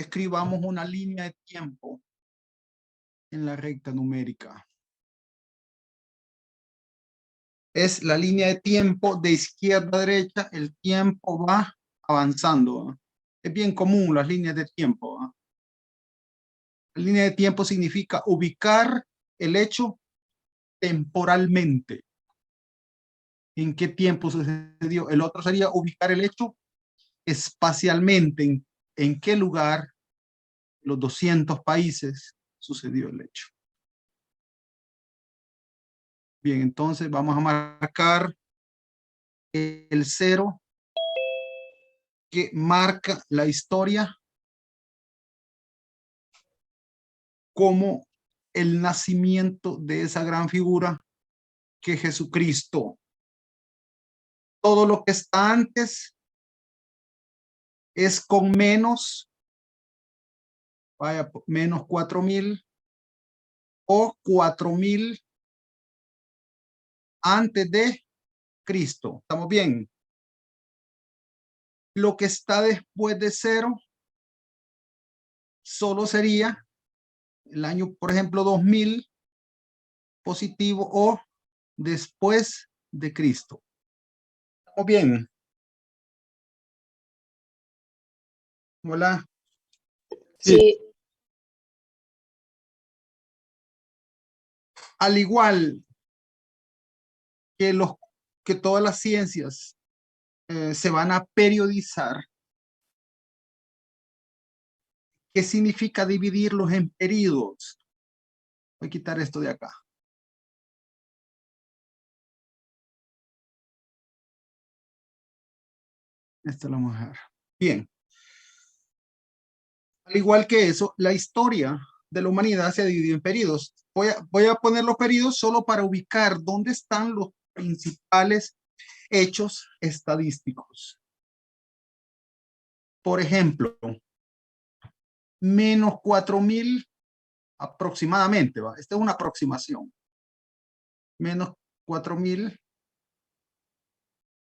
escribamos una línea de tiempo en la recta numérica. Es la línea de tiempo de izquierda a derecha, el tiempo va avanzando, ¿va? Es bien común las líneas de tiempo, ¿va? La línea de tiempo significa ubicar el hecho temporalmente. ¿En qué tiempo sucedió? El otro sería ubicar el hecho espacialmente. ¿En qué lugar, los 200 países, sucedió el hecho? Bien, entonces vamos a marcar el 0 que marca la historia como el nacimiento de esa gran figura que es Jesucristo. Todo lo que está antes es con menos, vaya, menos 4000 o 4000 antes de Cristo. ¿Estamos bien? Lo que está después de 0 solo sería el año, por ejemplo, 2000 positivo o después de Cristo. ¿Estamos bien? Hola. Sí. Sí, Al igual que todas las ciencias se van a periodizar. ¿Qué significa dividirlos en periodos? Voy a quitar esto de acá. Esta es la mujer. Bien. Al igual que eso, la historia de la humanidad se ha dividido en periodos. Voy a poner los periodos solo para ubicar dónde están los principales hechos estadísticos. Por ejemplo, menos 4000 aproximadamente, ¿va? Esta es una aproximación. Menos 4000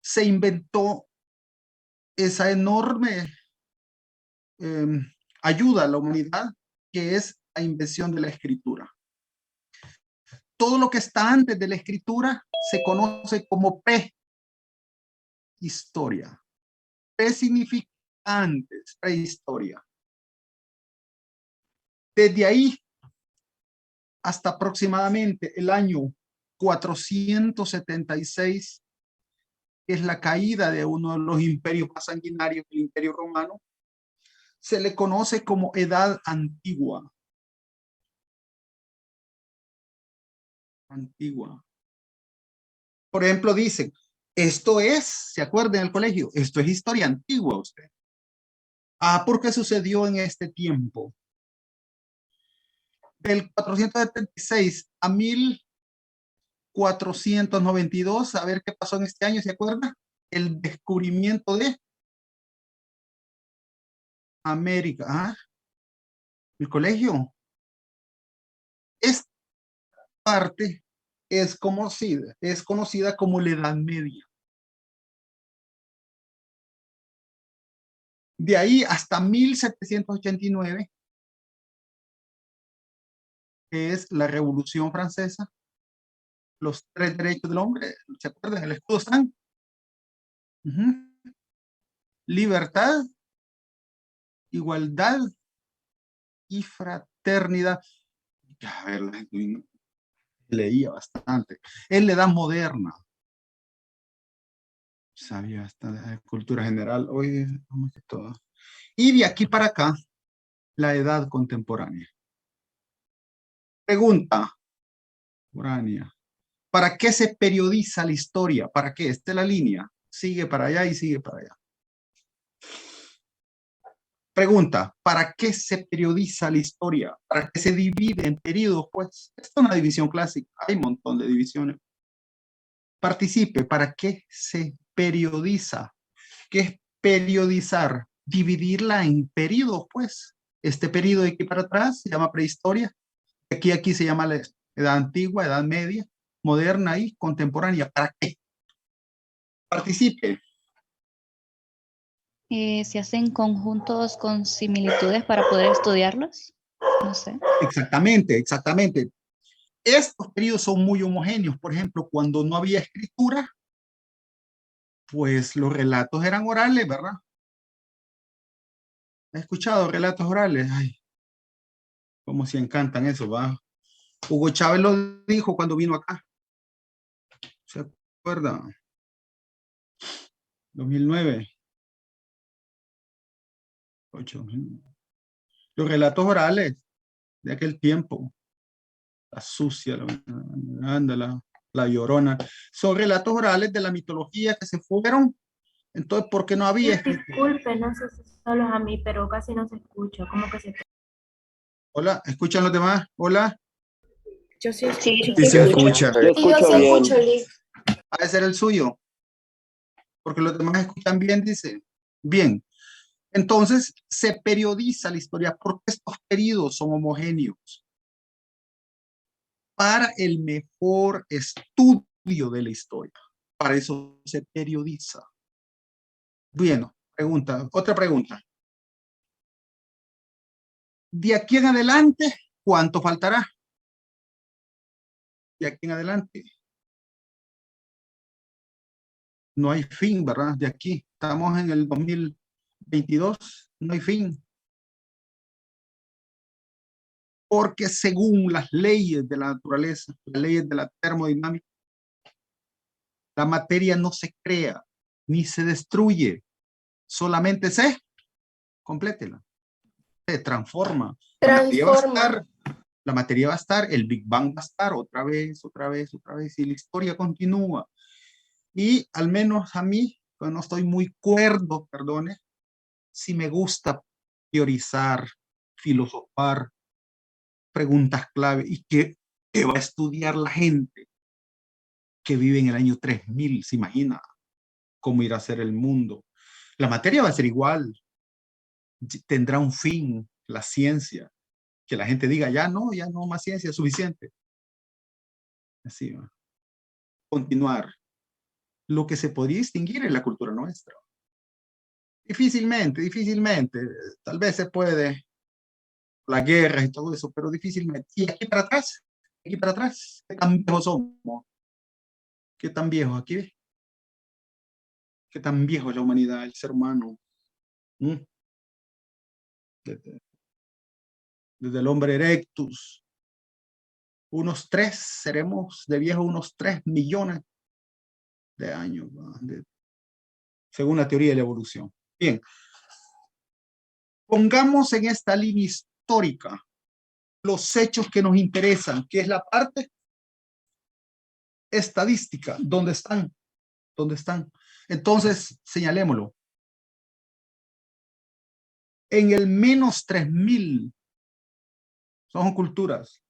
se inventó esa enorme ayuda a la humanidad, que es la invención de la escritura. Todo lo que está antes de la escritura se conoce como prehistoria. Pre significa antes, prehistoria. Desde ahí hasta aproximadamente el año 476, que es la caída de uno de los imperios más sanguinarios, el Imperio Romano, se le conoce como Edad Antigua. Antigua. Por ejemplo, dicen, esto es, ¿se acuerdan en el colegio? Esto es historia antigua, usted. Ah, ¿por qué sucedió en este tiempo? Del 476 a 1492, a ver qué pasó en este año, ¿se acuerda? El descubrimiento de América. ¿Ah? El colegio. Esta parte es conocida como la Edad Media. De ahí hasta 1789, que es la Revolución Francesa, los 3 derechos del hombre, ¿se acuerdan? El escudo están. Libertad, igualdad y fraternidad. A ver, leía bastante. Es la edad moderna. Sabía hasta de cultura general. Hoy, vamos que todo. Y de aquí para acá, la edad contemporánea. Pregunta. Contemporánea. ¿Para qué se periodiza la historia? ¿Para qué? Esta es la línea. Sigue para allá y sigue para allá. Pregunta, ¿para qué se periodiza la historia? ¿Para qué se divide en periodos? Pues, esta es una división clásica. Hay un montón de divisiones. Participe, ¿para qué se periodiza? ¿Qué es periodizar? Dividirla en periodos, pues. Este periodo de aquí para atrás se llama prehistoria. Aquí se llama la edad antigua, edad media, moderna y contemporánea. ¿Para qué? Participe. ¿Se hacen conjuntos con similitudes para poder estudiarlos? No sé. Exactamente, exactamente. Estos periodos son muy homogéneos. Por ejemplo, cuando no había escritura, pues los relatos eran orales, ¿verdad? ¿Has escuchado relatos orales? Ay, como si encantan eso, ¿va? Hugo Chávez lo dijo cuando vino acá. ¿Se acuerda? 2009. 8. Los relatos orales de aquel tiempo. La sucia, la llorona. Son relatos orales de la mitología que se fueron. Entonces, ¿por qué no había escritura? Disculpe, no sé si solo a mí, pero casi no se escucha, como que se... Hola, ¿escuchan los demás? Hola. Yo sí Sí, escucho. Sí se escucha. yo escucho bien. Ha de ser el suyo, porque los demás escuchan bien, dice. Bien. Entonces, se periodiza la historia porque estos periodos son homogéneos para el mejor estudio de la historia. Para eso se periodiza. Bueno, otra pregunta. De aquí en adelante, ¿cuánto faltará? De aquí en adelante. No hay fin, ¿verdad? De aquí. Estamos en el 2022. No hay fin. Porque según las leyes de la naturaleza, las leyes de la termodinámica, la materia no se crea ni se destruye, solamente se complétela, se transforma. La materia va a estar, el Big Bang va a estar otra vez, otra vez, otra vez, y la historia continúa. Y al menos a mí, pues no estoy muy cuerdo, perdone, si me gusta teorizar, filosofar, preguntas clave, y que va a estudiar la gente que vive en el año 3000, se imagina cómo irá a ser el mundo. La materia va a ser igual, tendrá un fin, la ciencia, que la gente diga, ya no más ciencia, es suficiente. Así va. Continuar. Lo que se podría distinguir es la cultura nuestra. Difícilmente, tal vez se puede, la guerra y todo eso, pero difícilmente. Y aquí para atrás, ¿qué tan viejos somos? ¿Qué tan viejos aquí? ¿Qué tan viejo es la humanidad, el ser humano? ¿Mm? Desde, desde el hombre erectus, seremos de viejos unos 3 millones de años, según la teoría de la evolución. Bien, pongamos en esta línea histórica los hechos que nos interesan, que es la parte estadística. ¿Dónde están? ¿Dónde están? Entonces, señalémoslo. En el menos 3000 son culturas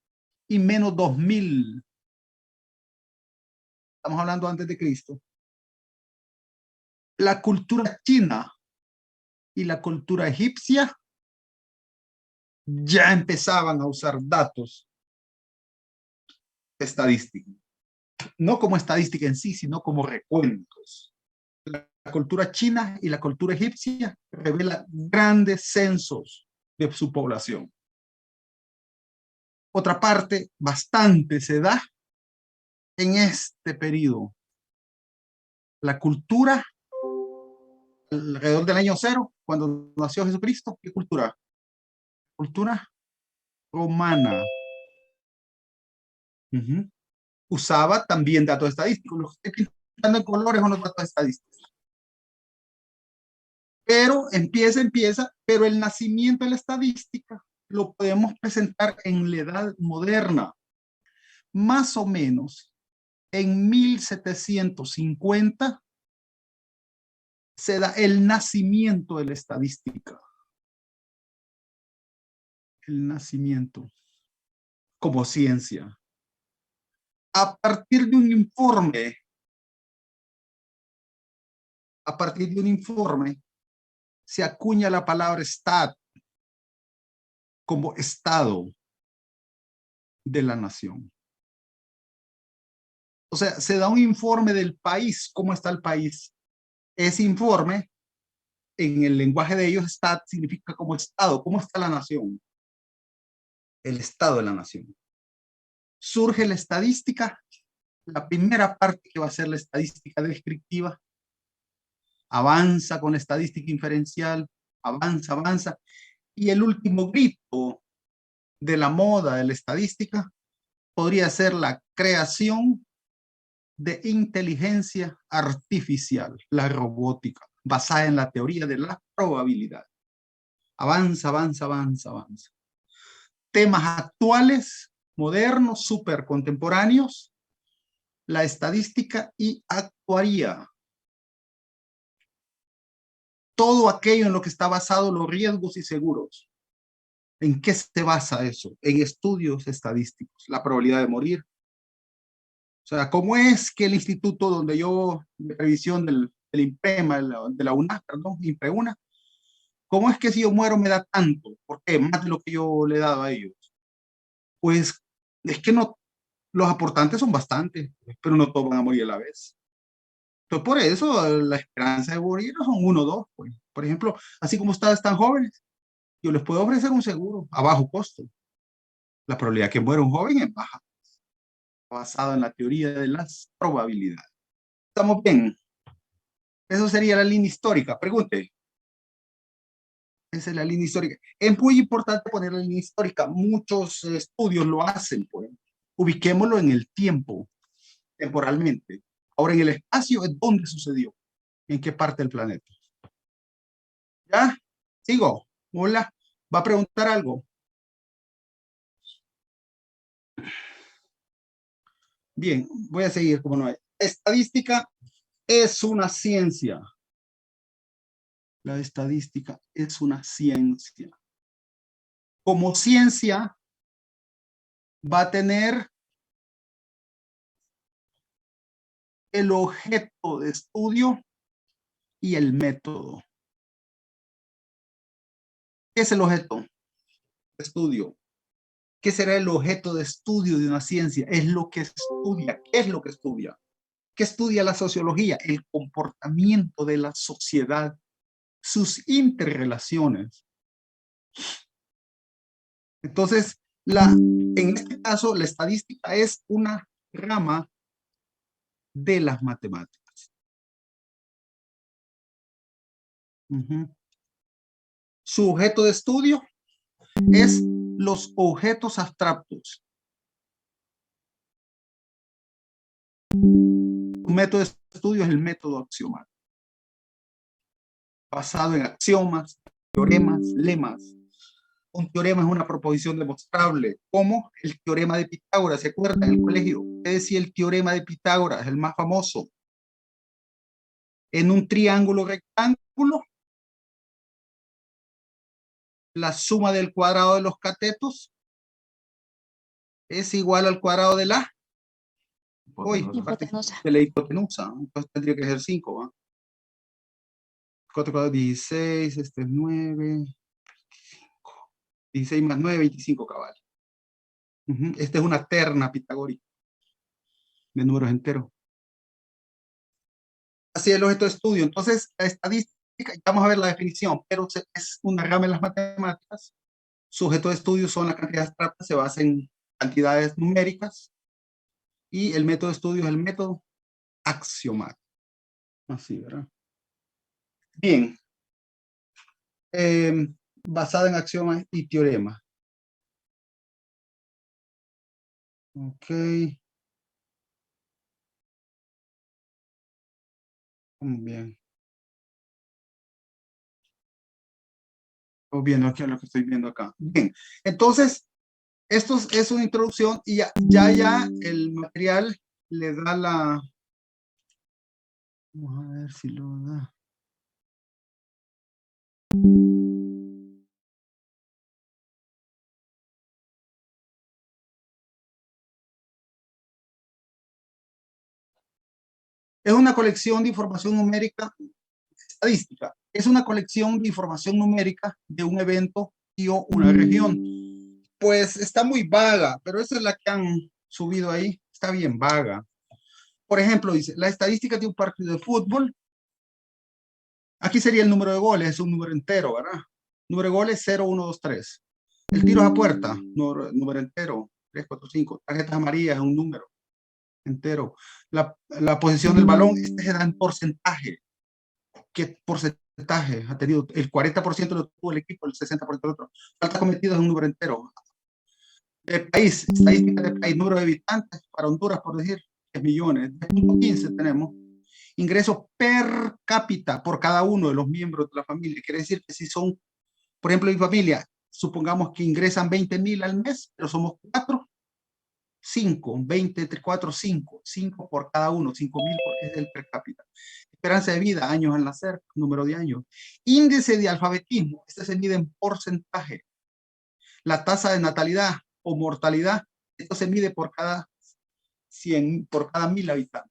y menos 2000, estamos hablando antes de Cristo. La cultura china y la cultura egipcia ya empezaban a usar datos estadísticos. No como estadística en sí, sino como recuentos. La cultura china y la cultura egipcia revelan grandes censos de su población. Otra parte bastante se da en este periodo. La cultura alrededor del año 0, cuando nació Jesucristo, ¿qué cultura? Cultura romana. Usaba también datos estadísticos. Los estoy pintando en colores son los datos estadísticos. Pero empieza, pero el nacimiento de la estadística lo podemos presentar en la edad moderna. Más o menos en 1750 se da el nacimiento de la estadística. El nacimiento como ciencia. A partir de un informe, se acuña la palabra stat como estado de la nación. O sea, se da un informe del país, cómo está el país. Ese informe en el lenguaje de ellos, stat significa como estado. ¿Cómo está la nación? El estado de la nación. Surge la estadística, la primera parte que va a ser la estadística descriptiva, avanza con la estadística inferencial, avanza, avanza, y el último grito de la moda de la estadística podría ser la creación de inteligencia artificial, la robótica, basada en la teoría de la probabilidad. Avanza, avanza, avanza, avanza. Temas actuales, modernos, súper contemporáneos, la estadística y actuaría. Todo aquello en lo que está basado los riesgos y seguros. ¿En qué se basa eso? En estudios estadísticos, la probabilidad de morir. O sea, ¿cómo es que el instituto donde yo, de revisión del INPEMA, de la UNA, perdón, INPEUNA, ¿cómo es que si yo muero me da tanto? ¿Por qué? Más de lo que yo le he dado a ellos. Pues es que no, los aportantes son bastantes, pero no todos van a morir a la vez. Entonces, por eso la esperanza de morir son 1 o 2. Pues. Por ejemplo, así como ustedes tan jóvenes, yo les puedo ofrecer un seguro a bajo costo. La probabilidad que muera un joven es baja, basado en la teoría de las probabilidades. ¿Estamos bien? Eso sería la línea histórica. Pregunte. Esa es la línea histórica. Es muy importante poner la línea histórica. Muchos estudios lo hacen. Pues. Ubiquémoslo en el tiempo, temporalmente. Ahora, en el espacio es donde sucedió. ¿En qué parte del planeta? ¿Ya? ¿Sigo? Hola. ¿Va a preguntar algo? Bien, voy a seguir como no hay. Estadística es una ciencia. La estadística es una ciencia. Como ciencia va a tener el objeto de estudio y el método. ¿Qué es el objeto de estudio? ¿Qué será el objeto de estudio de una ciencia? Es lo que estudia. ¿Qué es lo que estudia? ¿Qué estudia la sociología? El comportamiento de la sociedad, sus interrelaciones. Entonces, en este caso, la estadística es una rama de las matemáticas. Su objeto de estudio es los objetos abstractos. Un método de estudio es el método axiomático, basado en axiomas, teoremas, lemas. Un teorema es una proposición demostrable, como el teorema de Pitágoras. ¿Se acuerdan en el colegio? ¿Qué decía el teorema de Pitágoras, el más famoso? En un triángulo rectángulo, la suma del cuadrado de los catetos es igual al cuadrado de la hipotenusa. de la hipotenusa. Entonces tendría que ser 5, ¿va? 4 cuadrados, 16, este es 9, 16 más 9, 25 cabal. Esta es una terna pitagórica de números enteros. Así es el objeto de estudio. Entonces, la estadística, vamos a ver la definición, pero es una rama en las matemáticas. Su objeto de estudio son las cantidades abstractas, se basa en cantidades numéricas, y el método de estudio es el método axiomático. Así, ¿verdad? Bien. Basada en axiomas y teoremas. Ok. Muy bien. Estoy viendo aquí lo que estoy viendo acá. Bien. Entonces, esto es una introducción y ya el material le da la... Vamos a ver si lo da. Es una colección de información numérica estadística. Es una colección de información numérica de un evento y o una región. Pues está muy vaga, pero esa es la que han subido ahí. Está bien vaga. Por ejemplo, dice, la estadística de un partido de fútbol Aquí sería el número de goles, es un número entero, ¿verdad? Número de goles 0, 1, 2, 3. El tiro a puerta, número entero, 3, 4, 5. Tarjetas amarillas es un número entero. La posición del balón, este se da en porcentaje. ¿Qué porcentaje ha tenido? El 40% lo tuvo el equipo, el 60% el otro. Falta cometido es un número entero. País, estadística de país, número de habitantes para Honduras, por decir, 10 millones. 10.15 tenemos. Ingresos per cápita por cada uno de los miembros de la familia. Quiere decir que si son, por ejemplo, mi familia, supongamos que ingresan 20,000 al mes, pero somos 4, 5, 20 entre 4, 5, 5 por cada uno, 5,000 porque es el per cápita. Esperanza de vida, años al nacer, número de años. Índice de alfabetismo, este se mide en porcentaje. La tasa de natalidad o mortalidad, esto se mide por cada 100, por cada 1,000 habitantes.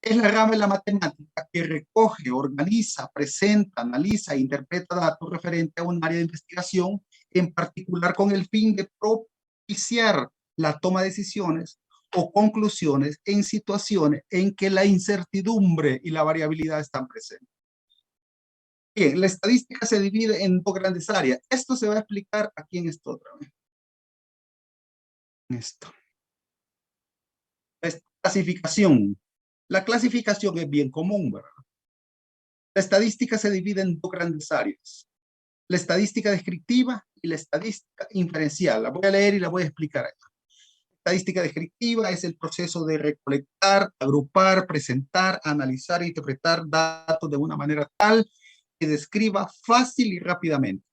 Es la rama de la matemática que recoge, organiza, presenta, analiza e interpreta datos referentes a un área de investigación, en particular con el fin de propiciar la toma de decisiones o conclusiones en situaciones en que la incertidumbre y la variabilidad están presentes. Bien, la estadística se divide en dos grandes áreas. Esto se va a explicar aquí en esto otra vez. Esto. La clasificación. La clasificación es bien común, ¿verdad? La estadística se divide en dos grandes áreas. La estadística descriptiva y la estadística inferencial. La voy a leer y la voy a explicar acá. Estadística descriptiva es el proceso de recolectar, agrupar, presentar, analizar e interpretar datos de una manera tal que describa fácil y rápidamente.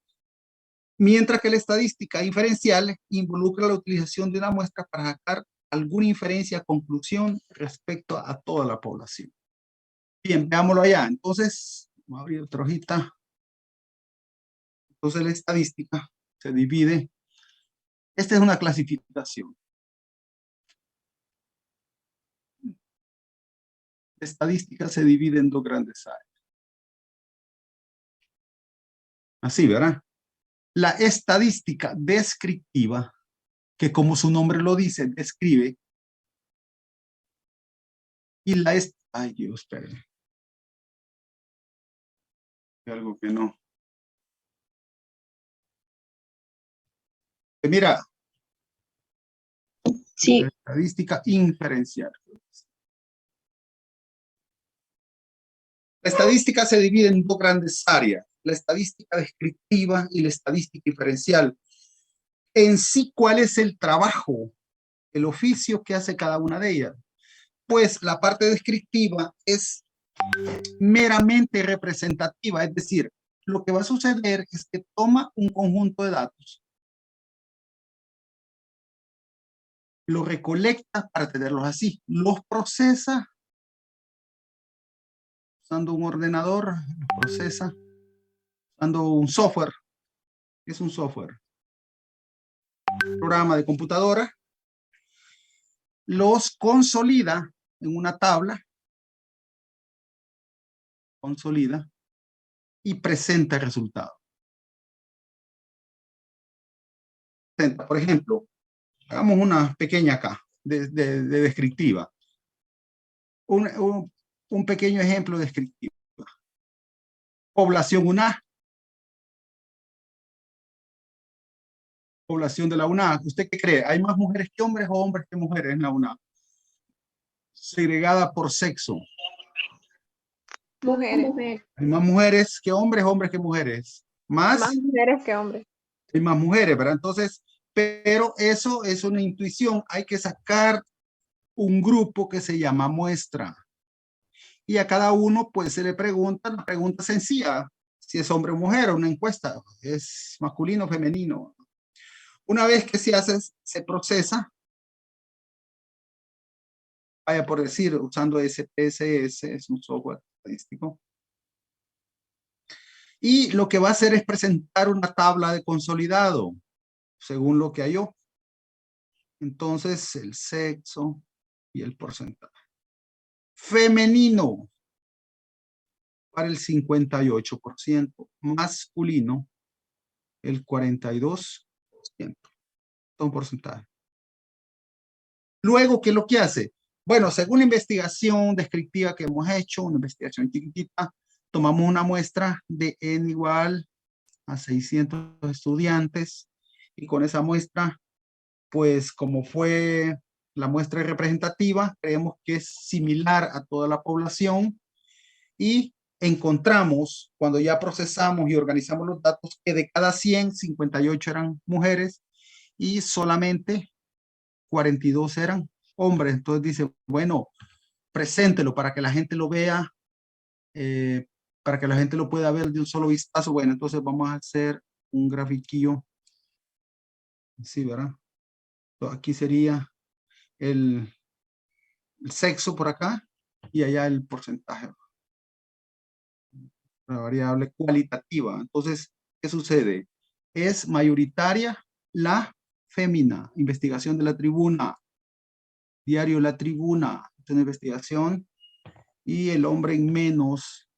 Mientras que la estadística inferencial involucra la utilización de una muestra para sacar alguna inferencia o conclusión respecto a toda la población. Bien, veámoslo allá. Entonces, vamos a abrir otra hojita. Entonces la estadística se divide. Esta es una clasificación. La estadística se divide en dos grandes áreas. Así, ¿verdad? La estadística descriptiva, que como su nombre lo dice, describe. Y la ay, Dios, espere. Algo que no. Mira. Sí. La estadística inferencial. La estadística se divide en dos grandes áreas, la estadística descriptiva y la estadística inferencial. En sí, ¿cuál es el trabajo, el oficio que hace cada una de ellas? Pues la parte descriptiva es meramente representativa, es decir, lo que va a suceder es que toma un conjunto de datos, lo recolecta para tenerlos así, los procesa usando un ordenador, los procesa usando un software. Es un software, programa de computadora, los consolida en una tabla, consolida y presenta el resultado. Por ejemplo, hagamos una pequeña acá, de descriptiva. Un pequeño ejemplo descriptivo. Población UNA. Población de la UNA. ¿Usted qué cree? ¿Hay más mujeres que hombres o hombres que mujeres en la UNA? Segregada por sexo. Mujeres. Hay más mujeres que hombres, hombres que mujeres. Más mujeres que hombres. Hay más mujeres, ¿verdad? Entonces, pero eso es una intuición. Hay que sacar un grupo que se llama muestra. Y a cada uno, pues, se le pregunta una pregunta sencilla. Si es hombre o mujer, una encuesta. ¿Es masculino o femenino? Una vez que se hace, se procesa. Vaya por decir, usando SPSS, es un software estadístico. Y lo que va a hacer es presentar una tabla de consolidado, según lo que halló. Entonces, el sexo y el porcentaje. Femenino para el 58%, masculino el 42%. Todo un porcentaje. Luego, ¿qué es lo que hace? Bueno, según la investigación descriptiva que hemos hecho, una investigación chiquitita, tomamos una muestra de N igual a 600 estudiantes y con esa muestra, pues como fue la muestra representativa, creemos que es similar a toda la población y encontramos, cuando ya procesamos y organizamos los datos, que de cada 100, 58 eran mujeres y solamente 42 eran hombres. Entonces dice, bueno, preséntelo para que la gente lo vea, para que la gente lo pueda ver de un solo vistazo. Bueno, entonces vamos a hacer un grafiquillo. Sí, ¿verdad? Entonces, aquí sería el sexo por acá y allá el porcentaje, la variable cualitativa. Entonces, ¿qué sucede? Es mayoritaria la fémina. Investigación de la Tribuna. Diario La Tribuna. Es una investigación. Y el hombre en menos.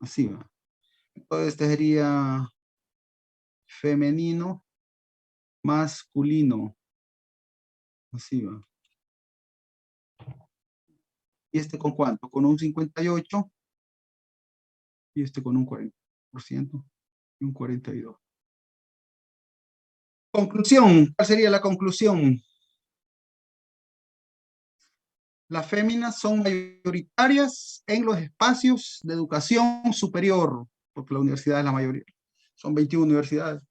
Así va. Entonces, este sería femenino, masculino. Así va. ¿Y este con cuánto? Con un 58. Y este con un 40%. Y un 42. Conclusión. ¿Cuál sería la conclusión? Las féminas son mayoritarias en los espacios de educación superior, porque la universidad es la mayoría. Son 21 universidades.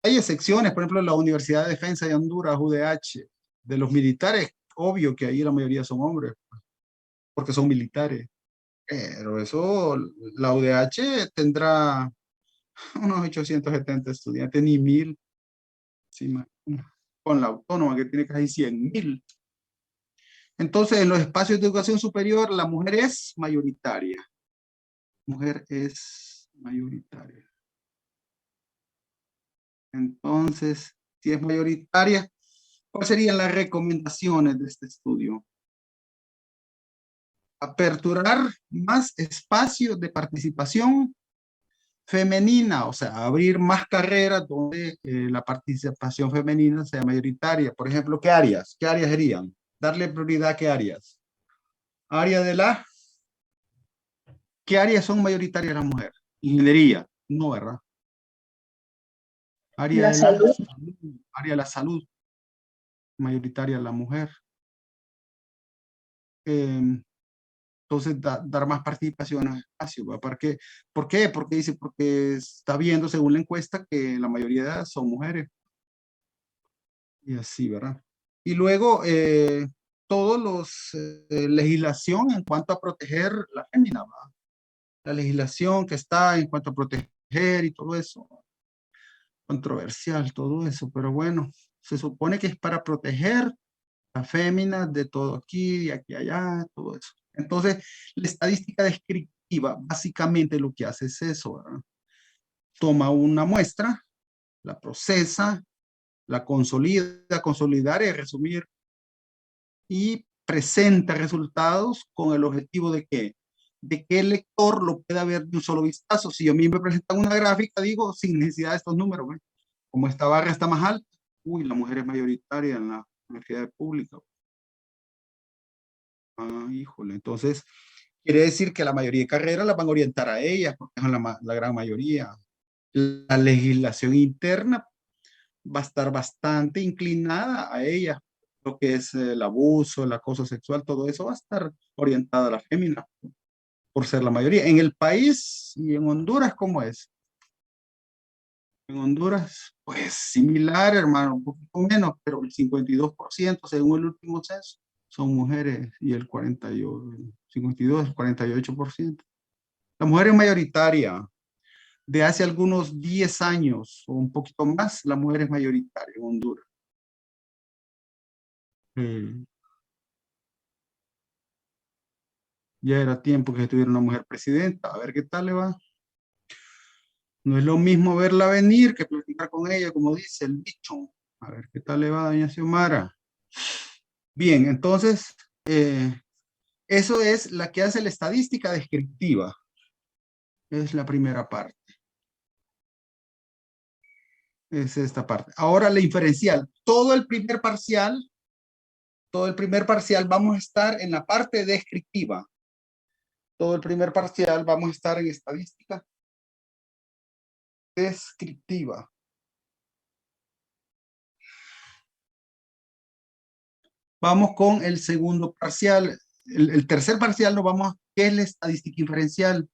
Hay excepciones, por ejemplo, la Universidad de Defensa de Honduras, UDH, de los militares, obvio que ahí la mayoría son hombres, porque son militares. Pero eso, la UDH tendrá unos 870 estudiantes, ni 1000, sí, con la autónoma que tiene casi 100,000. Entonces, en los espacios de educación superior, la mujer es mayoritaria. Mujer es mayoritaria. Entonces, si es mayoritaria, ¿cuáles serían las recomendaciones de este estudio? Aperturar más espacios de participación femenina, o sea, abrir más carreras donde la participación femenina sea mayoritaria. Por ejemplo, ¿qué áreas? ¿Qué áreas serían? Darle prioridad a qué áreas. Área de la... ¿Qué áreas son mayoritarias las mujeres? Ingeniería, no, ¿verdad? Área La de la salud. salud, área de la salud, mayoritaria la mujer. Entonces, dar más participación en el espacio, ¿va? ¿Por qué? ¿Por qué? Porque dice, porque está viendo según la encuesta que la mayoría son mujeres. Y así, ¿verdad? Y luego, todos los legislación en cuanto a proteger la fémina, ¿va? La legislación que está en cuanto a proteger y todo eso. Controversial todo eso, pero bueno, se supone que es para proteger a féminas de todo aquí, de aquí allá, todo eso. Entonces, la estadística descriptiva básicamente lo que hace es eso, ¿verdad? Toma una muestra, la procesa, la consolida, consolidar y resumir y presenta resultados con el objetivo de que el lector lo pueda ver de un solo vistazo. Si a mí me presentan una gráfica, digo, sin necesidad de estos números, ¿ve? Como esta barra está más alta, uy, la mujer es mayoritaria en la universidad pública. Ah, híjole, entonces quiere decir que la mayoría de carreras las van a orientar a ellas, porque son la gran mayoría. La legislación interna va a estar bastante inclinada a ellas, lo que es el abuso, el acoso sexual, todo eso va a estar orientada a la fémina, por ser la mayoría. En el país y en Honduras, ¿cómo es? En Honduras, pues similar, hermano, un poquito menos, pero el 52% según el último censo son mujeres y el 52, el 48%. La mujer es mayoritaria. De hace algunos 10 años o un poquito más, la mujer es mayoritaria en Honduras. Ya era tiempo que tuviera una mujer presidenta. A ver qué tal le va. No es lo mismo verla venir que platicar con ella, como dice el dicho. A ver qué tal le va, doña Xiomara. Bien, entonces, eso es la que hace la estadística descriptiva. Es la primera parte. Es esta parte. Ahora la inferencial. Todo el primer parcial Todo el primer parcial vamos a estar en la parte descriptiva. Todo el primer parcial vamos a estar en estadística descriptiva. Vamos con el segundo parcial. El tercer parcial nos vamos a, ¿qué es la estadística inferencial?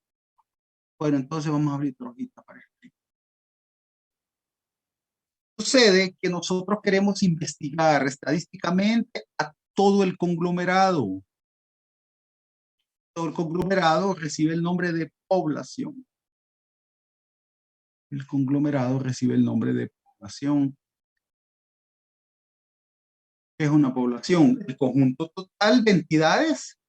Bueno, entonces vamos a abrir otra hojita para explicar. Sucede que nosotros queremos investigar estadísticamente a todo el conglomerado. Todo el conglomerado recibe el nombre de población. El conglomerado recibe el nombre de población. ¿Qué es una población? El conjunto total de entidades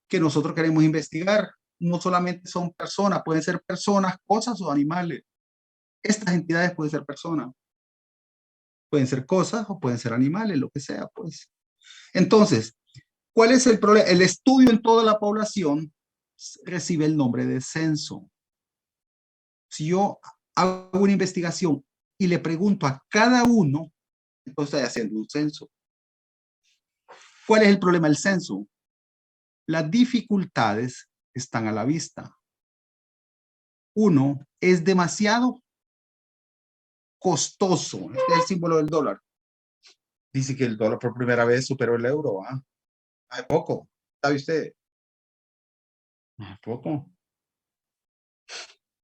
que nosotros queremos investigar. No solamente son personas, pueden ser personas, cosas o animales. Estas entidades pueden ser personas, pueden ser cosas o pueden ser animales, lo que sea, pues. Entonces, ¿cuál es el problema? El estudio en toda la población recibe el nombre de censo. Si yo hago una investigación y le pregunto a cada uno, entonces estoy haciendo un censo. ¿Cuál es el problema del censo? Las dificultades están a la vista. Uno, es demasiado costoso. Este es el símbolo del dólar. Dice que el dólar por primera vez superó el euro. ¿Ah? Hace poco. ¿Sabe usted? Hace poco.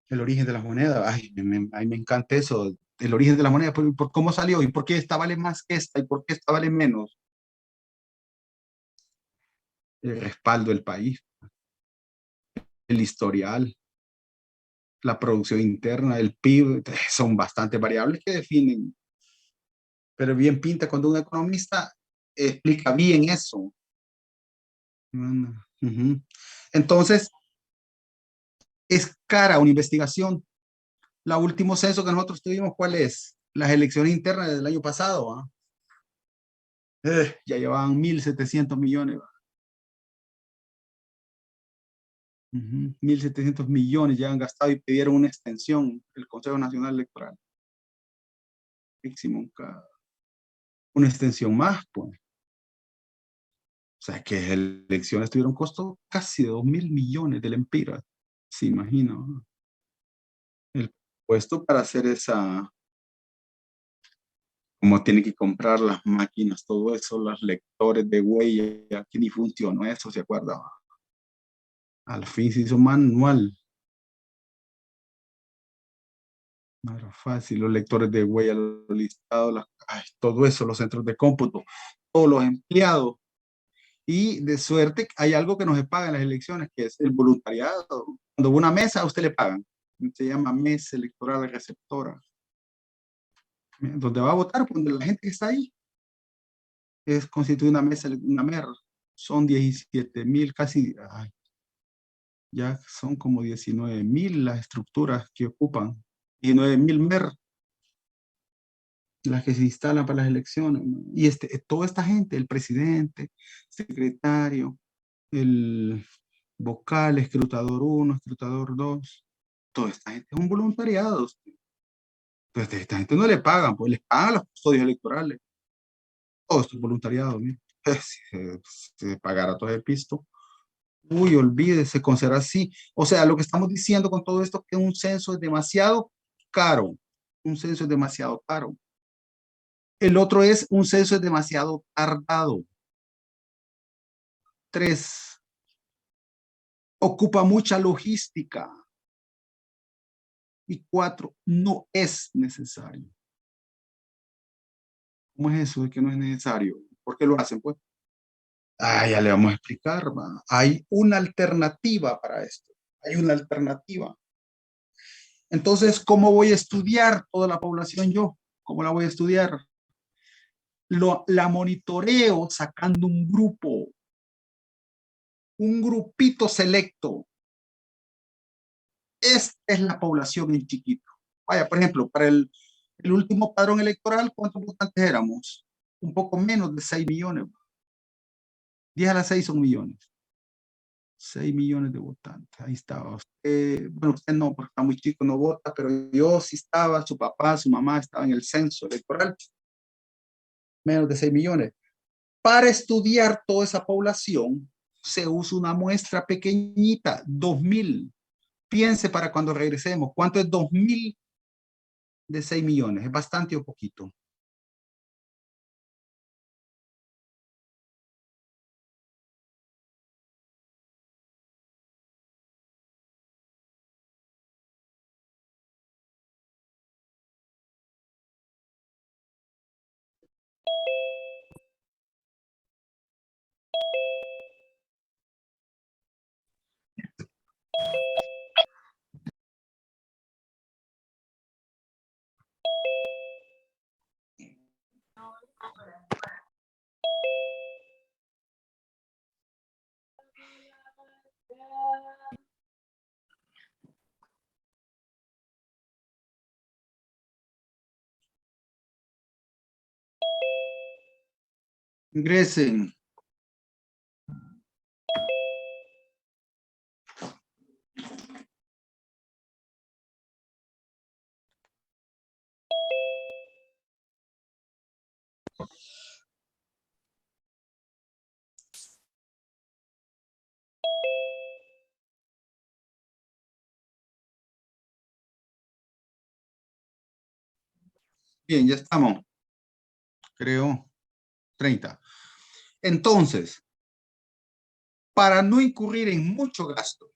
El origen de las monedas. Ay, a mí me encanta eso. El origen de la moneda. ¿Por cómo salió? ¿Y por qué esta vale más que esta? ¿Y por qué esta vale menos? El respaldo del país. El historial. La producción interna. El PIB. Son bastantes variables que definen. Pero bien pinta cuando un economista explica bien eso. Entonces, es cara una investigación. La último censo que nosotros tuvimos, ¿cuál es? Las elecciones internas del año pasado. ¿Ah? Ya llevaban 1.700 millones. 1.700 millones ya han gastado y pidieron una extensión del Consejo Nacional Electoral. Una extensión más, pues. O sea, que las elecciones tuvieron costo casi de 2.000 millones del Empira. Se imagina, ¿no? El puesto para hacer esa, como tiene que comprar las máquinas, todo eso, los lectores de huella, que ni funcionó eso, ¿se acuerda? Al fin se hizo manual. No era fácil, los lectores de huella, los listados, todo eso, los centros de cómputo, todos los empleados. Y de suerte hay algo que no se paga en las elecciones, que es el voluntariado. Cuando va una mesa, a usted le pagan. Se llama mesa electoral receptora. Donde va a votar, pues, donde la gente que está ahí, constituye una mesa, una MER. Son 17.000, casi, ya son como 19.000 las estructuras que ocupan. 19.000 MER, las que se instalan para las elecciones, ¿no? Y toda esta gente, el presidente, secretario, el vocal, escrutador 1, escrutador 2, toda esta gente es un voluntariado. Entonces, esta gente no le pagan, pues les pagan los custodios electorales. Todo esto es voluntariado, mira. Si se pagara todo el pisto, uy, olvídese, con ser así. O sea, lo que estamos diciendo con todo esto es que un censo es demasiado caro. Un censo es demasiado caro. El otro es un censo es demasiado tardado. 3, ocupa mucha logística. Y 4, no es necesario. ¿Cómo es eso de que no es necesario? ¿Por qué lo hacen, pues? Ya le vamos a explicar, ¿va? Hay una alternativa para esto. Hay una alternativa. Entonces, ¿cómo voy a estudiar toda la población yo? ¿Cómo la voy a estudiar? La monitoreo sacando un grupo, un grupito selecto. Esta es la población en chiquito. Vaya, por ejemplo, para el último padrón electoral, ¿cuántos votantes éramos? Un poco menos de 6 millones. 10 a la 6 son millones. 6 millones de votantes. Ahí estaba. Bueno, usted no, porque está muy chico, no vota, pero yo sí estaba, su papá, su mamá estaba en el censo electoral. Menos de 6 millones. Para estudiar toda esa población, se usa una muestra pequeñita, 2000. Piense para cuando regresemos, ¿cuánto es 2000 de 6 millones? ¿Es bastante o poquito? Ingresen. Bien, ya estamos. Creo 30. Entonces, para no incurrir en mucho gasto,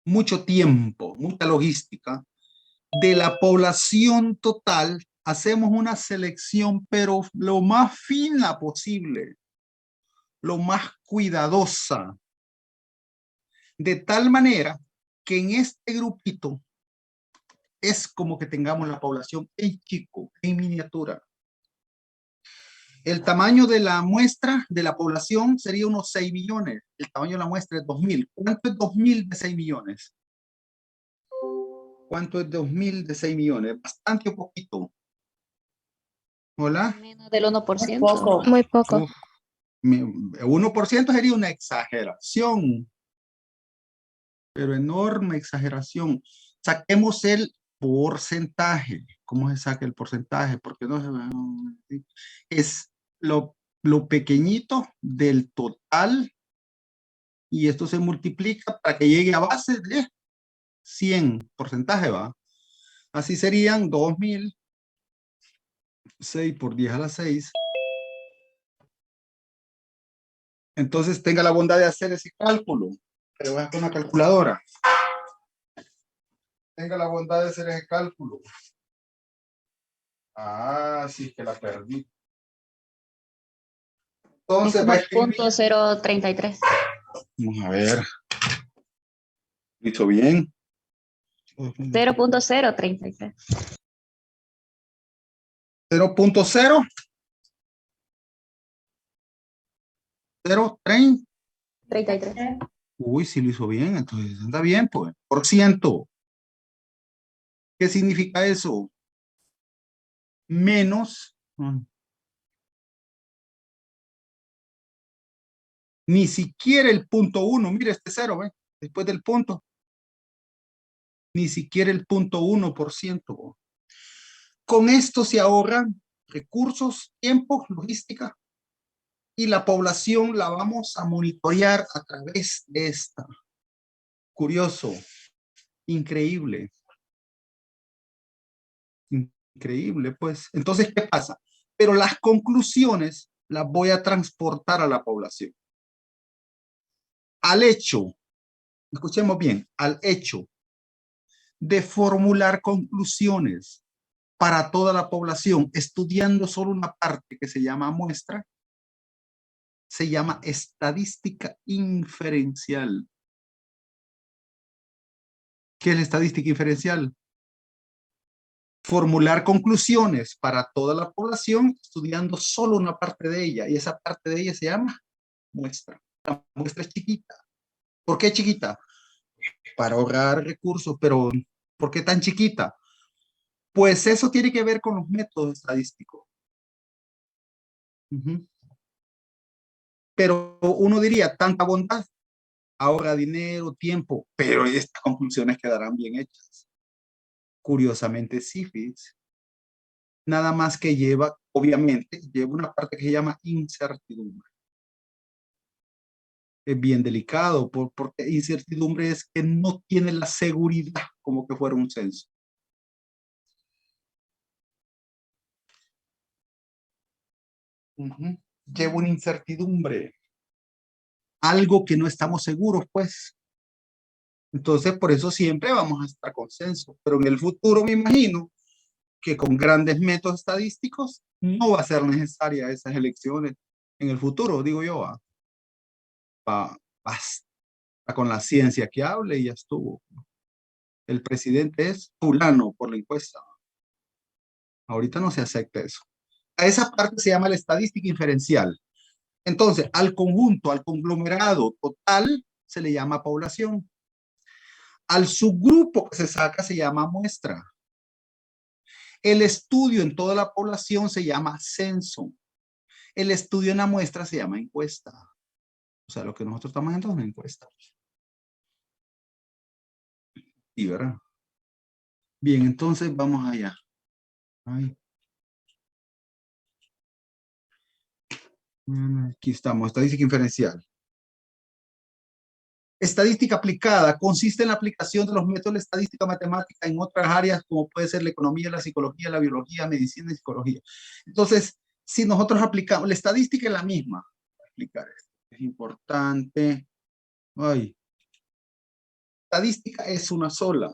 mucho tiempo, mucha logística, de la población total, hacemos una selección, pero lo más fina posible, lo más cuidadosa, de tal manera que en este grupito es como que tengamos la población en chico, en miniatura. El tamaño de la muestra de la población sería unos 6 millones. El tamaño de la muestra es 2000. ¿Cuánto es 2000 de 6 millones? ¿Cuánto es 2000 de 6 millones? ¿Bastante o poquito? ¿Hola? Menos del 1%. Poco. Muy poco. Uf, 1% sería una exageración, pero enorme exageración. Saquemos el porcentaje. ¿Cómo se saca el porcentaje? Porque no se es lo pequeñito del total y esto se multiplica para que llegue a base de 100 porcentaje, ¿va? Así serían 2000, 6 por 10 a la 6. Entonces tenga la bondad de hacer ese cálculo. Pero voy a hacer una calculadora. Tenga la bondad de hacer ese cálculo. Ah, sí que la perdí. Entonces va a escribir. .033. Vamos a ver. ¿Lo hizo bien? 0.033. 0.0. 0.30. 33. Uy, sí lo hizo bien. Entonces anda bien, pues. Por ciento. ¿Qué significa eso? Menos. Ni siquiera el punto 1. Mire este 0, ¿ve? Después del punto. Ni siquiera el 0.1%. Con esto se ahorran recursos, tiempo, logística y la población la vamos a monitorear a través de esta. Curioso, increíble. Increíble, pues. Entonces, ¿qué pasa? Pero las conclusiones las voy a transportar a la población. Al hecho, escuchemos bien, al hecho de formular conclusiones para toda la población, estudiando solo una parte que se llama muestra, se llama estadística inferencial. ¿Qué es la estadística inferencial? Formular conclusiones para toda la población estudiando solo una parte de ella, y esa parte de ella se llama muestra. La muestra es chiquita. ¿Por qué chiquita? Para ahorrar recursos, pero ¿por qué tan chiquita? Pues eso tiene que ver con los métodos estadísticos. Pero uno diría, tanta bondad, ahorra dinero, tiempo, pero estas conclusiones quedarán bien hechas. Curiosamente, sí, fíjense. Nada más que lleva obviamente, lleva una parte que se llama incertidumbre. Es bien delicado, porque incertidumbre es que no tiene la seguridad como que fuera un censo. Lleva una incertidumbre, algo que no estamos seguros, pues. Entonces, por eso siempre vamos a estar con censo. Pero en el futuro me imagino que con grandes métodos estadísticos no va a ser necesaria esas elecciones. En el futuro, digo yo, basta con la ciencia que hable y ya estuvo. El presidente es fulano por la encuesta. Ahorita no se acepta eso. A esa parte se llama la estadística inferencial. Entonces, al conjunto, al conglomerado total, se le llama población. Al subgrupo que se saca se llama muestra. El estudio en toda la población se llama censo. El estudio en la muestra se llama encuesta. O sea, lo que nosotros estamos haciendo es una encuesta. ¿Y verdad? Bien, entonces vamos allá. Ay. Aquí estamos, estadística inferencial. Estadística aplicada consiste en la aplicación de los métodos de estadística matemática en otras áreas como puede ser la economía, la psicología, la biología, medicina y psicología. Entonces, si nosotros aplicamos, la estadística es la misma. Aplicar esto es importante. Ay. Estadística es una sola.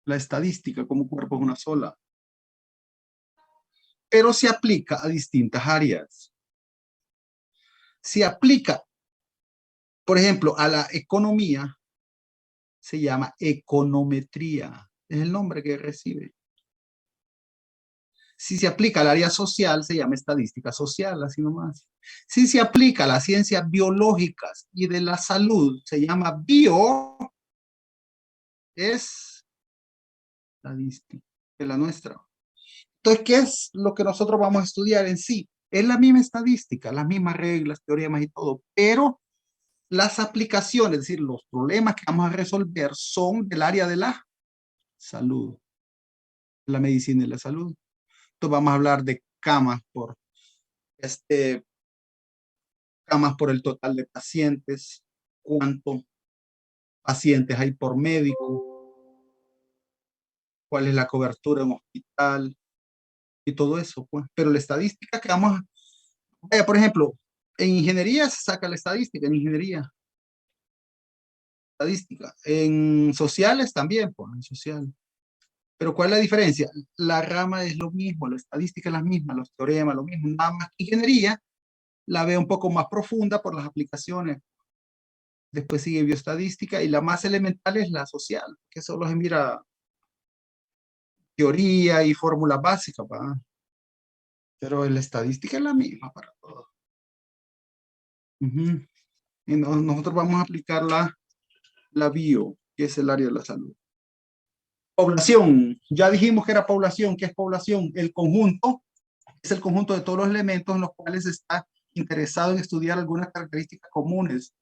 La estadística como cuerpo es una sola. Pero se aplica a distintas áreas. Se aplica, por ejemplo, a la economía, se llama econometría. Es el nombre que recibe. Si se aplica al área social, se llama estadística social, así nomás. Si se aplica a las ciencias biológicas y de la salud, se llama es estadística, es la nuestra. Entonces, ¿qué es lo que nosotros vamos a estudiar en sí? Es la misma estadística, las mismas reglas, teoremas y todo, pero las aplicaciones, es decir, los problemas que vamos a resolver son del área de la salud, la medicina y la salud. Entonces vamos a hablar de camas camas por el total de pacientes, cuántos pacientes hay por médico, cuál es la cobertura en hospital y todo eso, pues. Pero la estadística que vamos a, por ejemplo, en ingeniería se saca la estadística, en ingeniería. Estadística. En sociales también, pues, en social. Pero ¿cuál es la diferencia? La rama es lo mismo, la estadística es la misma, los teoremas, lo mismo, nada más. Ingeniería la veo un poco más profunda por las aplicaciones. Después sigue bioestadística y la más elemental es la social, que solo se mira teoría y fórmulas básicas, ¿va? Pero la estadística es la misma para todos. Y nosotros vamos a aplicar la bio, que es el área de la salud. Población, ya dijimos que era población. ¿Qué es población? El conjunto es el conjunto de todos los elementos en los cuales está interesado en estudiar algunas características comunes.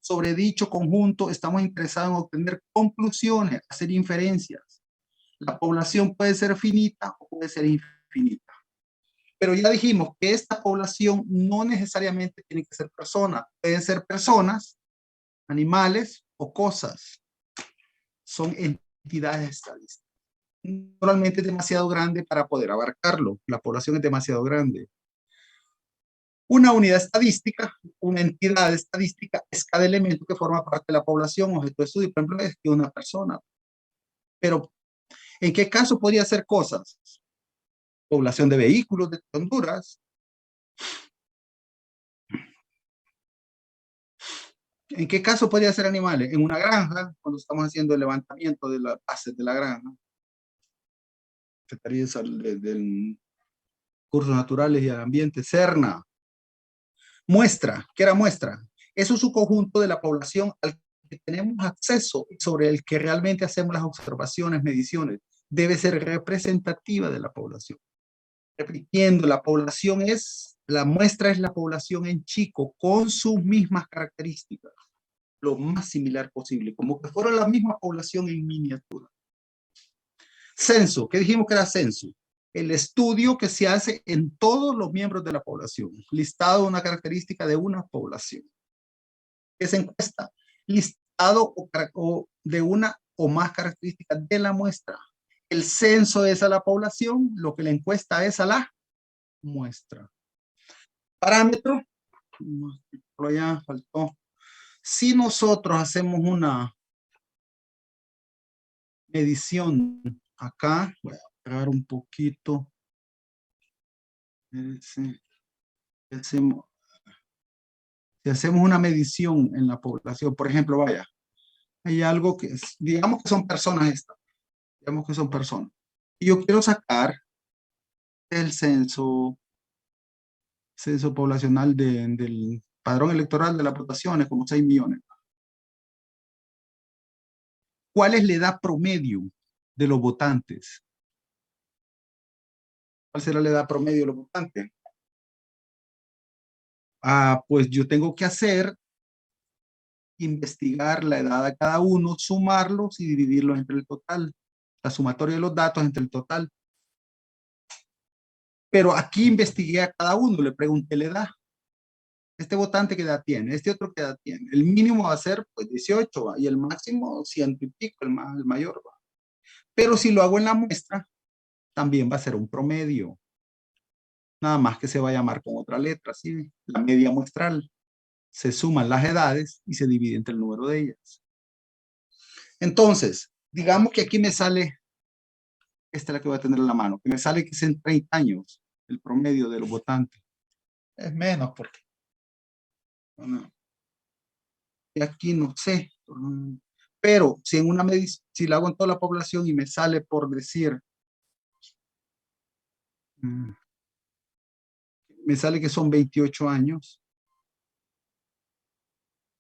Sobre dicho conjunto estamos interesados en obtener conclusiones, hacer inferencias. La población puede ser finita o puede ser infinita. Pero ya dijimos que esta población no necesariamente tiene que ser personas. Pueden ser personas, animales o cosas. Son entidades estadísticas. Normalmente es demasiado grande para poder abarcarlo. La población es demasiado grande. Una unidad estadística, una entidad estadística, es cada elemento que forma parte de la población, objeto de estudio. Por ejemplo, es que una persona. Pero, ¿en qué caso podría ser cosas? Población de vehículos de Honduras. ¿En qué caso podría ser animales? En una granja, cuando estamos haciendo el levantamiento de las bases de la granja. Secretaría del Cursos Naturales y el Ambiente, CERNA. Muestra, ¿qué era muestra? Eso es un conjunto de la población al que tenemos acceso, sobre el que realmente hacemos las observaciones, mediciones. Debe ser representativa de la población. Repitiendo, la muestra es la población en chico, con sus mismas características. lo más similar posible, como que fuera la misma población en miniatura. Censo, ¿qué dijimos que era censo? El estudio que se hace en todos los miembros de la población, listado una característica de una población. ¿Qué es encuesta? Listado o de una o más características de la muestra. El censo es a la población, lo que la encuesta es a la muestra. Parámetro, ya faltó. Si nosotros hacemos una medición acá, voy a pegar un poquito. Si hacemos una medición en la población, por ejemplo, vaya, hay algo que es, digamos que son personas estas, digamos que son personas. Y yo quiero sacar el censo poblacional del padrón electoral de las votaciones, como 6 millones. ¿Cuál es la edad promedio de los votantes? ¿Cuál será la edad promedio de los votantes? Pues yo tengo que investigar la edad de cada uno, sumarlos y dividirlos entre el total. La sumatoria de los datos entre el total. Pero aquí investigué a cada uno, le pregunté la edad. Este votante, ¿qué edad tiene? Este otro, ¿qué edad tiene? El mínimo va a ser pues 18, ¿va? Y el máximo 100 y pico, el mayor, ¿va? Pero si lo hago en la muestra, también va a ser un promedio. Nada más que se va a llamar con otra letra, ¿sí? La media muestral. Se suman las edades y se divide entre el número de ellas. Entonces, digamos que aquí me sale, esta es la que voy a tener en la mano, que me sale que es en 30 años el promedio de los votantes. Es menos porque... No, y aquí no sé. Pero si en una medición, si la hago en toda la población y me sale por decir, me sale que son 28 años.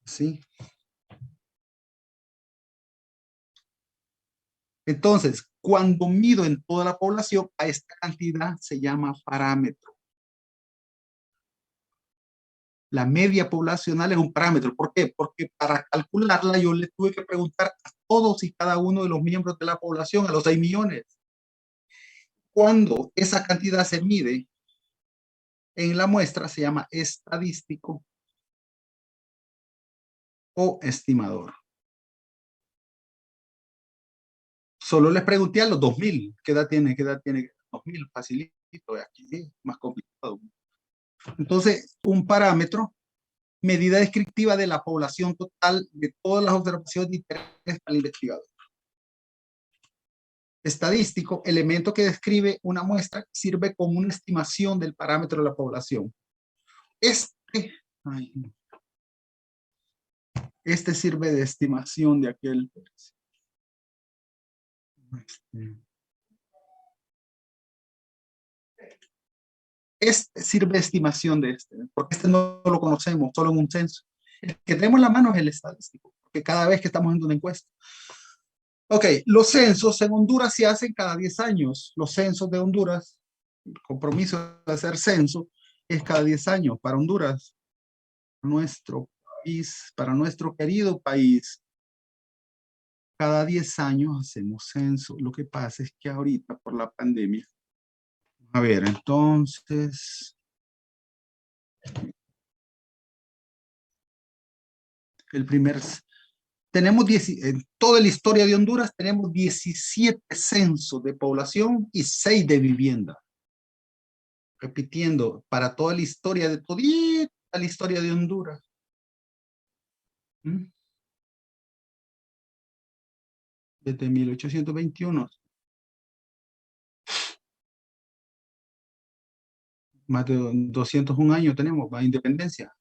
¿Sí? Entonces, cuando mido en toda la población, a esta cantidad se llama parámetro. La media poblacional es un parámetro. ¿Por qué? Porque para calcularla yo le tuve que preguntar a todos y cada uno de los miembros de la población, a los 6 millones. Cuando esa cantidad se mide en la muestra, se llama estadístico o estimador. Solo les pregunté a los 2000, ¿qué edad tiene? ¿Qué edad tiene? 2000, facilito, aquí más complicado. Entonces, un parámetro, medida descriptiva de la población total de todas las observaciones de interés para el investigador. Estadístico, elemento que describe una muestra, sirve como una estimación del parámetro de la población. Este sirve de estimación de aquel. Este sirve de estimación de este, porque este no lo conocemos, solo en un censo. El que tenemos en la mano es el estadístico, porque cada vez que estamos en una encuesta. Ok, los censos en Honduras se hacen cada 10 años. Los censos de Honduras, el compromiso de hacer censo es cada 10 años para Honduras, nuestro país, para nuestro querido país. Cada 10 años hacemos censo. Lo que pasa es que ahorita por la pandemia. A ver, entonces. El primer. Tenemos en toda la historia de Honduras tenemos 17 censos de población y 6 de vivienda. Repitiendo, para toda la historia de todita la historia de Honduras. Desde 1821. Más de 201 años tenemos para independencia.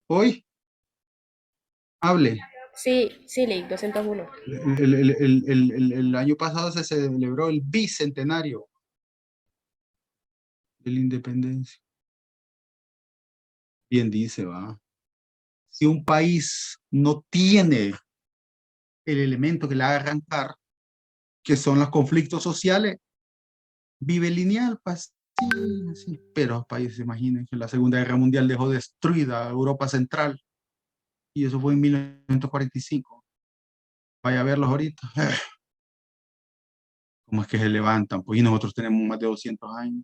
Hoy, hable. Sí, sí, Ley, 201. El año pasado se celebró el bicentenario de la independencia. Bien dice, va. Si un país no tiene el elemento que le haga arrancar, que son los conflictos sociales, vive lineal, pues, sí. Pero países, imaginen que la Segunda Guerra Mundial dejó destruida Europa Central Y eso fue en 1945. Vaya a verlos ahorita. ¿Cómo es que se levantan? Pues y nosotros tenemos más de 200 años.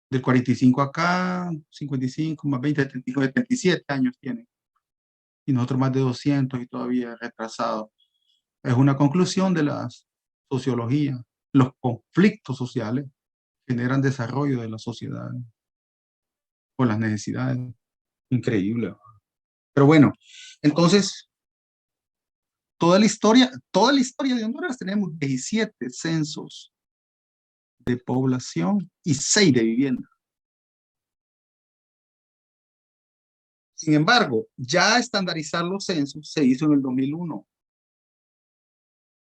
Del 45 acá, 55 más 20, 75, 77 años tienen. Y nosotros más de 200 y todavía retrasados. Es una conclusión de la sociología. Los conflictos sociales generan desarrollo de la sociedad por las necesidades. Increíble. Pero bueno, entonces, toda la historia de Honduras tenemos 17 censos de población y 6 de vivienda. Sin embargo, ya estandarizar los censos se hizo en el 2001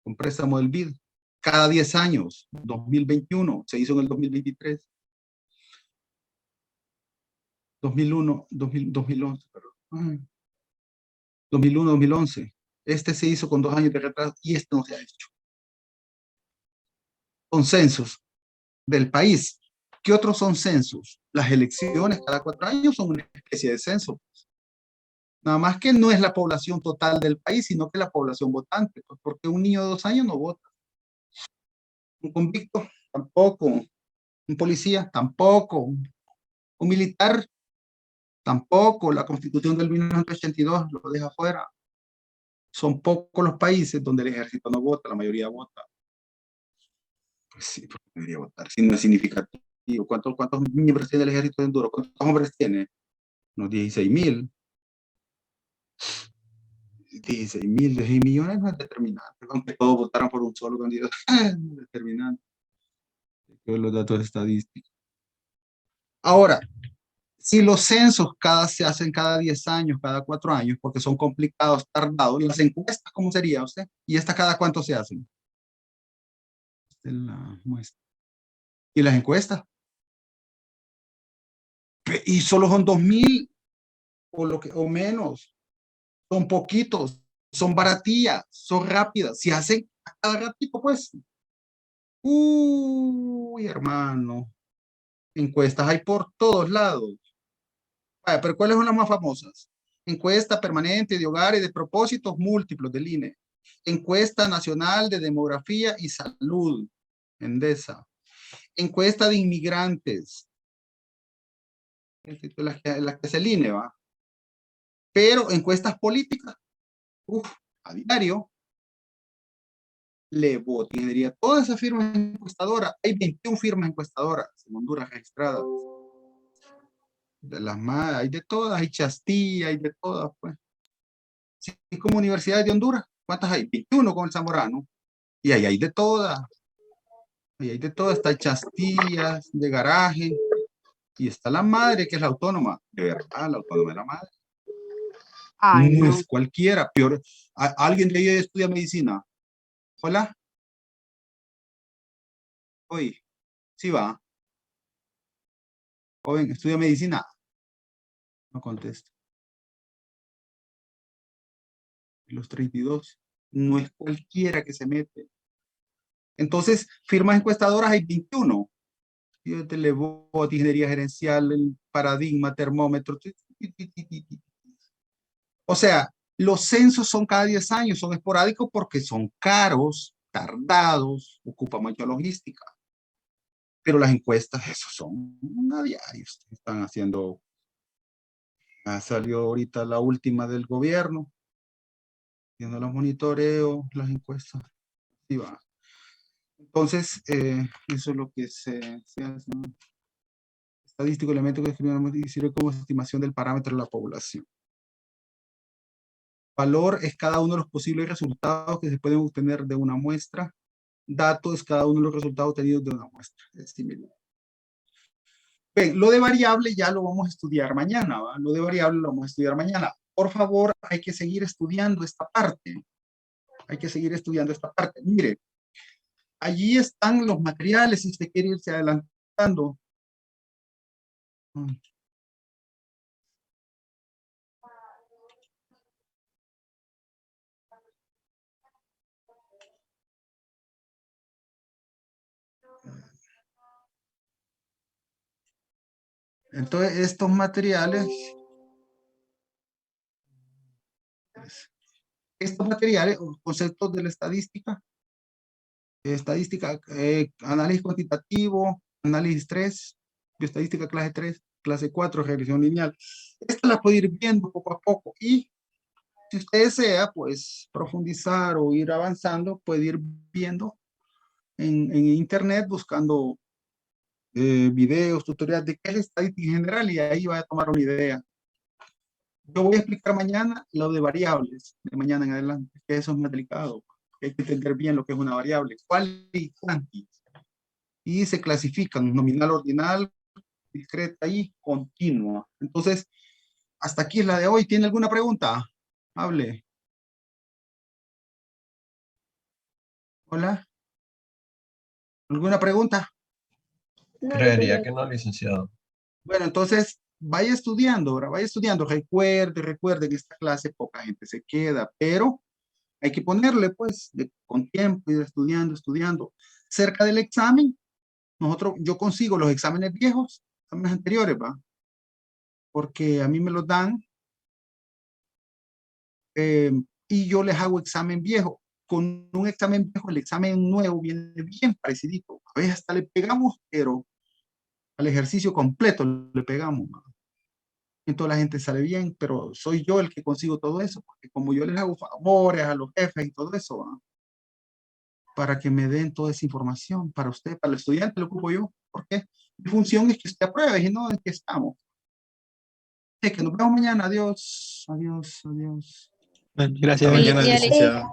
con préstamo del BID. Cada 10 años, 2021, se hizo en el 2023. 2001, 2011, perdón. 2001, 2011. Este se hizo con 2 años de retraso y este no se ha hecho. Con censos del país. ¿Qué otros son censos? Las elecciones cada 4 años son una especie de censo. Nada más que no es la población total del país, sino que la población votante, pues porque un niño de 2 años no vota. Un convicto, tampoco. Un policía, tampoco. Un militar, tampoco. La Constitución del 1982 lo deja fuera. Son pocos los países donde el ejército no vota, la mayoría vota. Pues sí, porque debería votar, si no es significativo. ¿Cuántos miembros tiene el ejército de Honduras? ¿Cuántos hombres tiene? Unos 16.000. 16.000, 16 millones no es determinante, aunque todos votaran por un solo candidato, no es determinante. Los datos estadísticos. Ahora, si los censos se hacen cada 10 años, cada 4 años, porque son complicados, tardados, las encuestas, ¿cómo sería usted? ¿Y esta cada cuánto se hacen? Esta es la muestra. ¿Y las encuestas? Y solo son 2.000 o menos. Son poquitos, son baratillas, son rápidas. Si hacen a cada ratito, pues. Uy, hermano. Encuestas hay por todos lados. Vaya, pero ¿cuáles son las más famosas? Encuesta permanente de hogar y de propósitos múltiplos del INE. Encuesta nacional de demografía y salud, Endesa. Encuesta de inmigrantes. Las que es el INE, ¿va? Pero encuestas políticas, a diario, Levo tendría todas esas firmas encuestadoras. Hay 21 firmas encuestadoras en Honduras registradas. De las más, hay de todas, hay Chastilla, hay de todas, pues. Sí, como Universidad de Honduras, ¿cuántas hay? 21 con el Zamorano. Y ahí hay de todas. Ahí hay de todas. Está Chastillas, de garaje. Y está la madre, que es la autónoma. De verdad, la autónoma es la madre. Ay, No no. es cualquiera. Peor. ¿Alguien de ahí estudia medicina? Hola. Hoy. Sí va. Joven, estudia medicina. No contesto. Los 32. No es cualquiera que se mete. Entonces, firmas encuestadoras hay 21. Yo Telebot, ingeniería gerencial, el paradigma, termómetro. O sea, los censos son cada 10 años, son esporádicos porque son caros, tardados, ocupan mucha logística. Pero las encuestas, esos son a diario. Están haciendo, salió ahorita la última del gobierno, viendo los monitoreos, las encuestas. Sí va. Entonces, eso es lo que se hace, ¿no? Estadístico, elemento que describimos y sirve como estimación del parámetro de la población. Valor es cada uno de los posibles resultados que se pueden obtener de una muestra. Dato es cada uno de los resultados obtenidos de una muestra. Es similar. Bien, lo de variable ya lo vamos a estudiar mañana, ¿va? Lo de variable lo vamos a estudiar mañana. Por favor, hay que seguir estudiando esta parte. Hay que seguir estudiando esta parte. Mire, allí están los materiales si usted quiere irse adelantando. Entonces, estos materiales pues, estos materiales o conceptos de la estadística, análisis cuantitativo, análisis 3, bioestadística clase 3, clase 4, regresión lineal. Esta la puede ir viendo poco a poco y si usted desea, pues, profundizar o ir avanzando, puede ir viendo en internet buscando videos, tutoriales de qué es la estadística en general y ahí va a tomar una idea. Yo voy a explicar mañana lo de variables, de mañana en adelante, que eso es más delicado. Hay que entender bien lo que es una variable, cuál y cuánti. Y se clasifican nominal, ordinal, discreta y continua. Entonces, hasta aquí es la de hoy. ¿Tiene alguna pregunta? Hable. Hola. ¿Alguna pregunta? No, Creería ninguna. que no, licenciado. Bueno, entonces vaya estudiando, ahora vaya estudiando. Recuerde que esta clase poca gente se queda, pero hay que ponerle pues con tiempo, ir estudiando. Cerca del examen, yo consigo los exámenes viejos, exámenes anteriores, ¿va? Porque a mí me los dan y yo les hago examen viejo. Con un examen viejo, el examen nuevo viene bien parecidito. A veces hasta le pegamos, pero al ejercicio completo le pegamos, ¿va? Entonces la gente sale bien, pero soy yo el que consigo todo eso, porque como yo les hago favores a los jefes y todo eso, ¿va? Para que me den toda esa información para usted, para el estudiante lo ocupo yo, porque mi función es que usted apruebe y no en que estamos. Así que nos vemos mañana, adiós, adiós, adiós. Bueno, gracias, Feliz mañana, día, licenciado.